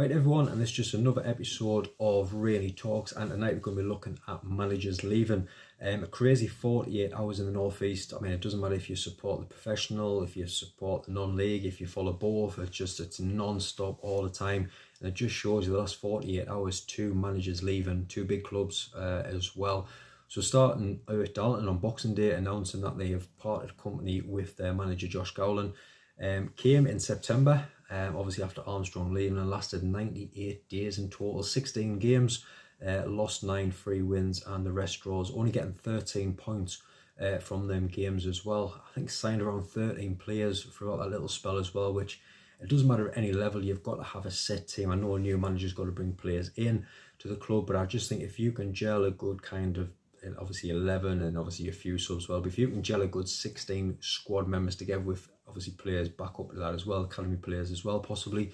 Right everyone, and this is just another episode of Rainey Talks, and tonight we're going to be looking at managers leaving. A crazy 48 hours in the Northeast. I mean, it doesn't matter if you support the professional, if you support the non-league, if you follow both, it's non-stop all the time. And it just shows you the last 48 hours, two managers leaving, two big clubs as well. So starting with Darlington on Boxing Day, announcing that they have parted company with their manager Josh Gowland. Came in September, obviously after Armstrong leaving, and lasted 98 days in total, 16 games, lost 9 free wins and the rest draws, only getting 13 points from them games as well. I think signed around 13 players throughout that little spell as well, which it doesn't matter at any level, you've got to have a set team. I know a new manager's got to bring players in to the club, but I just think if you can gel a good kind of, obviously 11 and obviously a few subs as well, but if you can gel a good 16 squad members together with obviously players back up to that as well, academy players as well possibly,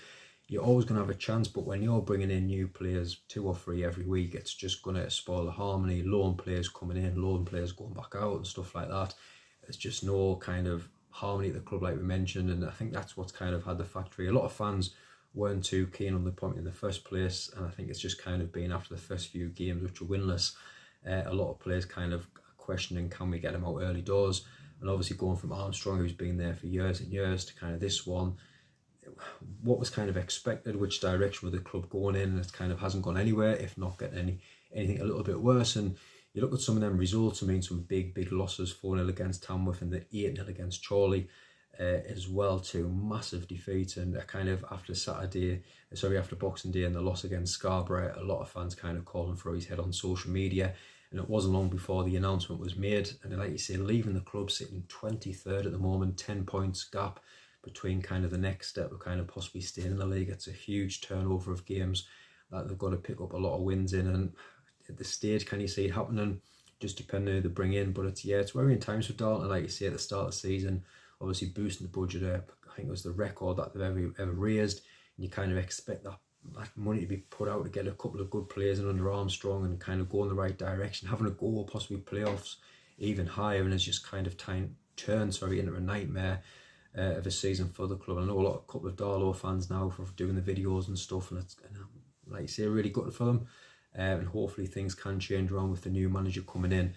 you're always going to have a chance. But when you're bringing in new players, 2 or 3 every week, it's just going to spoil the harmony. Loan players coming in, loan players going back out and stuff like that. There's just no kind of harmony at the club like we mentioned, and I think that's what's kind of had the factory. A lot of fans weren't too keen on the appointment in the first place, and I think it's just kind of been after the first few games which were winless, a lot of players kind of questioning, can we get him out early doors? And obviously going from Armstrong, who's been there for years and years, to kind of this one, what was kind of expected, which direction was the club going in, and it kind of hasn't gone anywhere, if not getting anything a little bit worse. And you look at some of them results, I mean, some big losses, 4-0 against Tamworth and the 8-0 against Chorley as well, too, massive defeat. And kind of after Boxing Day and the loss against Scarborough, a lot of fans kind of calling for his head on social media. And it wasn't long before the announcement was made. And like you say, leaving the club, sitting 23rd at the moment, 10 points gap between kind of the next step of kind of possibly staying in the league. It's a huge turnover of games that they've got to pick up a lot of wins in. And at this stage, can you see it happening? Just depending on who they bring in. But it's worrying times for Darlington, like you say, at the start of the season, obviously boosting the budget up. I think it was the record that they've ever raised. And you kind of expect that money to be put out to get a couple of good players in under Armstrong and kind of go in the right direction, having a goal, possibly playoffs even higher, and it's just kind of turned into a nightmare of a season for the club. I know a couple of Darlow fans now for doing the videos and stuff, and it's, like you say, really good for them, and hopefully things can change around with the new manager coming in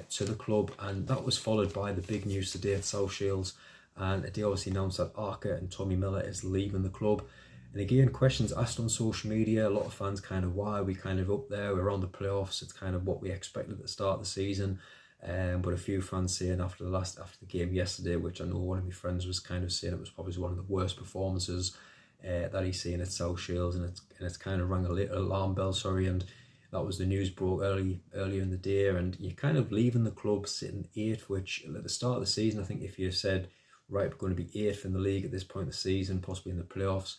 to the club. And that was followed by the big news today at South Shields, and they obviously announced that Arca and Tommy Miller is leaving the club. And again, questions asked on social media, a lot of fans kind of, why are we kind of up there, we're on the playoffs, it's kind of what we expected at the start of the season. But a few fans saying after the game yesterday, which I know one of my friends was kind of saying it was probably one of the worst performances that he's seen at South Shields, and it's kind of rang a little alarm bell, and that was the news broke earlier in the day. And you're kind of leaving the club sitting 8th, which at the start of the season, I think if you said, right, we're going to be 8th in the league at this point in the season, possibly in the playoffs,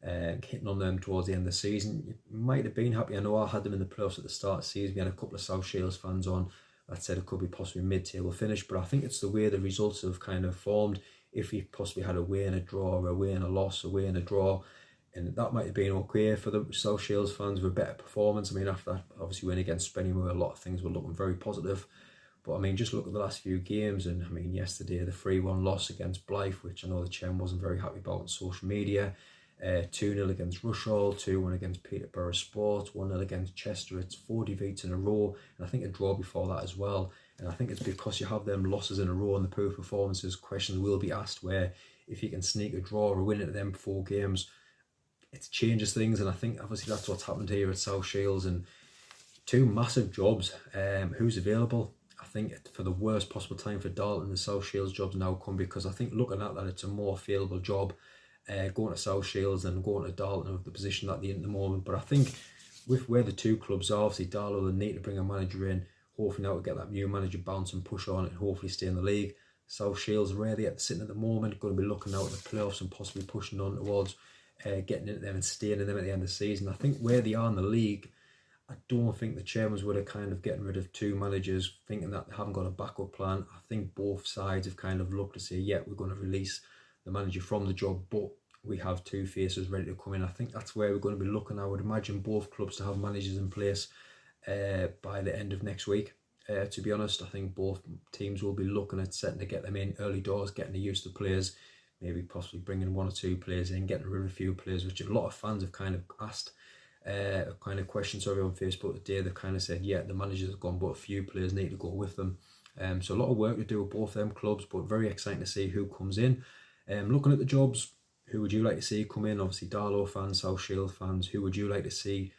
hitting on them towards the end of the season, you might have been happy. I know I had them in the playoffs at the start of the season. We had a couple of South Shields fans on that said it could be possibly mid-table finish, but I think it's the way the results have kind of formed. If you possibly had a win and a draw, or a win and a loss, a win and a draw, and that might have been okay for the South Shields fans with a better performance. I mean, after that, obviously winning against Spennymoor, a lot of things were looking very positive. But I mean, just look at the last few games, and I mean, yesterday the 3-1 loss against Blythe, which I know the chairman wasn't very happy about on social media. 2-0 against Rushall, 2-1 against Peterborough Sports, 1-0 against Chester. It's 4 defeats in a row, and I think a draw before that as well. And I think it's because you have them losses in a row and the poor performances, questions will be asked where if you can sneak a draw or win at them 4 games, it changes things. And I think obviously that's what's happened here at South Shields, and 2 massive jobs. Who's available? I think for the worst possible time for Darlington, the South Shields jobs now come, because I think looking at that, it's a more favourable job going to South Shields than going to Darlington with the position that they're in at the moment. But I think with where the 2 clubs are, obviously Darlow, they need to bring a manager in, hopefully now to get that new manager bounce and push on and hopefully stay in the league. South Shields, where they're sitting at the moment, going to be looking out at the playoffs and possibly pushing on towards getting into them and staying in them at the end of the season. I think where they are in the league, I don't think the chairmans would have kind of getting rid of 2 managers thinking that they haven't got a backup plan. I think both sides have kind of looked to say, yeah, we're going to release the manager from the job, but we have 2 faces ready to come in. I think that's where we're going to be looking. I would imagine both clubs to have managers in place by the end of next week. To be honest, I think both teams will be looking at setting to get them in early doors, getting the use of the players, maybe possibly bringing 1 or 2 players in, getting rid of a few players, which a lot of fans have kind of asked kind of questions on Facebook today. They've kind of said, yeah, the managers have gone, but a few players need to go with them. So a lot of work to do with both them clubs, but very exciting to see who comes in. Looking at the jobs, who would you like to see come in? Obviously, Darlow fans, South Shield fans, who would you like to see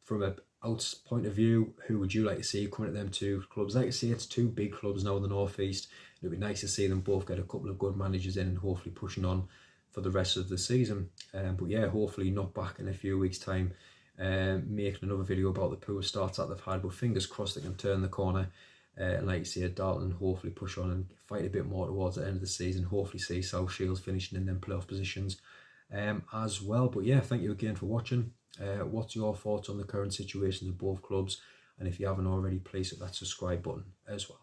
from a outs point of view? Who would you like to see coming at them 2 clubs? Like I say, it's 2 big clubs now in the North East. It'd be nice to see them both get a couple of good managers in and hopefully pushing on for the rest of the season. But yeah, hopefully not back in a few weeks' time making another video about the poor starts that they've had, but fingers crossed they can turn the corner. And like you say, Darlton hopefully push on and fight a bit more towards the end of the season. Hopefully see South Shields finishing in them playoff positions as well. But yeah, thank you again for watching. What's your thoughts on the current situations of both clubs? And if you haven't already, please hit that subscribe button as well.